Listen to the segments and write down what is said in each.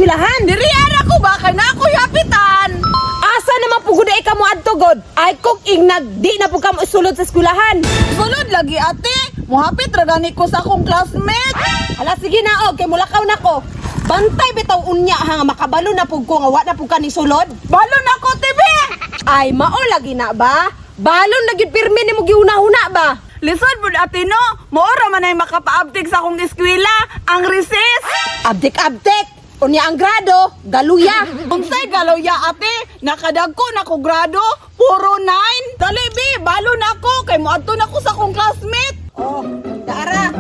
eskwelahan. Diri ara ko ba kay na ako yapitan. Asa naman pugod ay ka mo adto god? Ay kog ignag di na pug ka mo isulod sa eskwelahan. Sulod lagi ate. Muhapit ra gani ko sa akong classmate. Hala sige na og kay mulakaw nako. Bantay bitaw unya ha nga makabalo na pug ko nga wa na pug ka ni sulod. Balon ako tibi. Ay mao lagi na ba? Balon lagi pirmi nimo giuna-una ba? Lisod pud ate no. Moora man ay makapaabtik sa akong eskwela ang recess. Abdik-abdik. Unya ang grado, galuya. Unsay galoya ate? Nakadagko na ko grado, puro 9. Dali bi, balon ako kay moadto na ko sa akong classmate. Oh, Dara.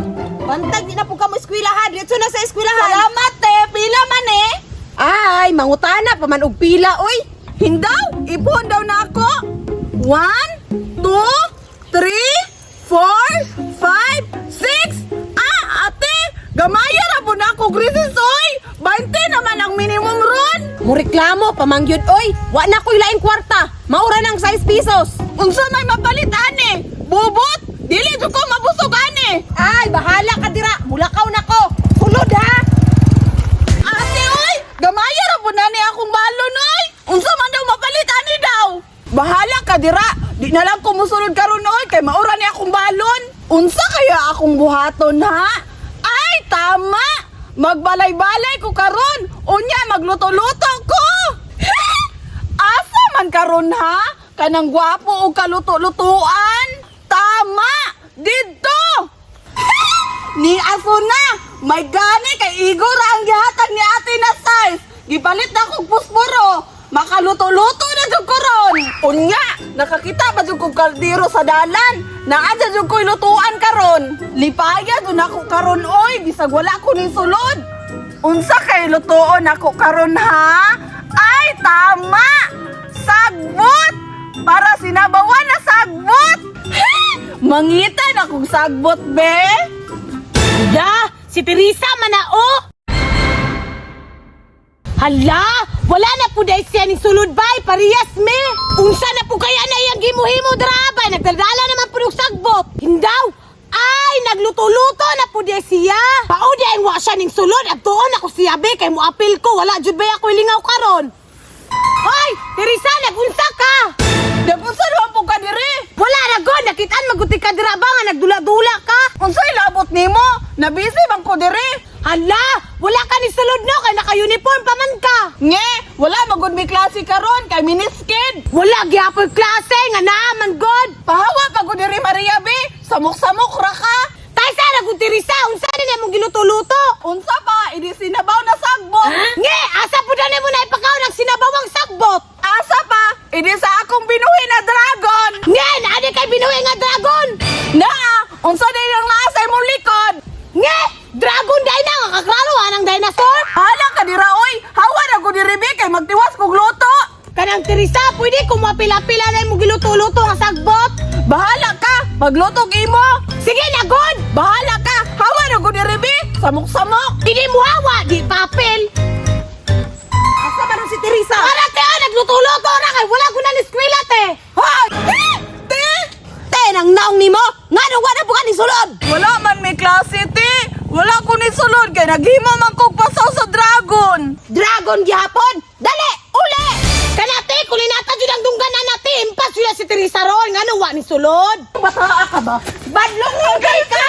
Bantay di na pug ka mo eskwelahan. Dito na sa eskwelahan. Salamat te, pila man eh. Ay, mangutana pa man og pila oy. Hindaw, ipon daw na ako. 1, 2, 3, 4, 5, 6. Ate, gamaya ra po na ako grisis oy. 20 naman ang minimum ron. Mureklamo pamangyud oy. Wa na koy laing kwarta. Maura nang 6 pesos. Unsa may mapalit ani? Bubot, dili jud ko mabusog ani. Ay, bahala ka dira. Mulakaw nako. Sulod ha. Ate oy, gamaya ra po na ni akong balon oy. Unsa man daw mapalit ani daw? Bahala ka dira. Di na lang ko musulod karon oy kay maura ni akong balon. Unsa kaya akong buhaton ha? Ay, tama. Magbalay-balay ko karon. Unya magluto-luto ko. Asa man karon ha? Kanang gwapo og kaluto-lutuan. Tama. Dito. Ni aso na. May gani kay Igor ang gihatag ni ate na size. Gipalit na kog pusporo. Makaluto-luto na jud ko ron. Unya, nakakita ba jud kog kaldero sa dalan? Naadya jud ko'y lutuan karon. Lipaya jud ako karon oy, bisag wala ko ni sulod. Unsa kay lutuon ako karon ha? Ay tama. Sagbot. Para sinabawan na sagbot. Mangitan akong sagbot be. Ya, si Teresa manao. Hala, wala na po dahil siya ni sulod bay, parehas me. Unsa na po kaya na iyang gimuhimo drabay, nagdaldala naman po ng sagbot. Hindaw, ay, nagluto-luto na po dahil siya. Pao dahil wa siya ning sulod, at tuon ako siya be, kay muapil ko, wala jud ba ako ilingaw karon. Hoy, Teresa, nagunsa ka. Dapunsa naman po ka diri. Wala na god, nakitaan maguti ka dira ba nga nagdula-dula ka. Unsay labot nimo? Nabisi bang ko diri? Hala, wala ka ni sulod no, kay naka-uniform pa man ka. Nge, wala magud mi klase karon kay miniskid. Wala gyapon klase nga naaman god. Pahawa pa ko diri Maria be. Samok-samok ra ka. Kaysa na gud Teresa, unsa din imong giluto-luto? Unsa pa idi sinabaw na sagbot. Nge, asa pud na mo na ipakaw ng sinabawang sagbot. Asa pa idi sa akong binuhi na dragon. Nge, naadi kay binuhi nga dragon. Naa, unsa din ang naa sa imong likod? Nge, dragon day na nga kaklaro anang dinosaur. Hala ka dira oy. Hawa na ko diri be kay magtiwas kog luto. Kanang Teresa, pwede ko mapila-pila na imong giluto-luto nga sagbot. Bahala ka, magluto imo. Sige na god. Bahala ka, hawa na ko diri be. Samok-samok. Hindi mo hawa, di papel. Asa man si Teresa? Para te, nagluto-luto na kay wala ko na ni eskwela te. Hoy! Te! Te, nang naong nimo, nga nung wala po ka ni sulod. Wala man may klase, te. Wala ko ni sulod kay naghimo man kog pasaw sa dragon. Dragon gihapon, dali, uli. Kanate, kulinata dyan ang dungganan natin. Impas yun si Teresa ron, nga nung wa ni sulod. Bataa ka ba? Badlong lingay ka!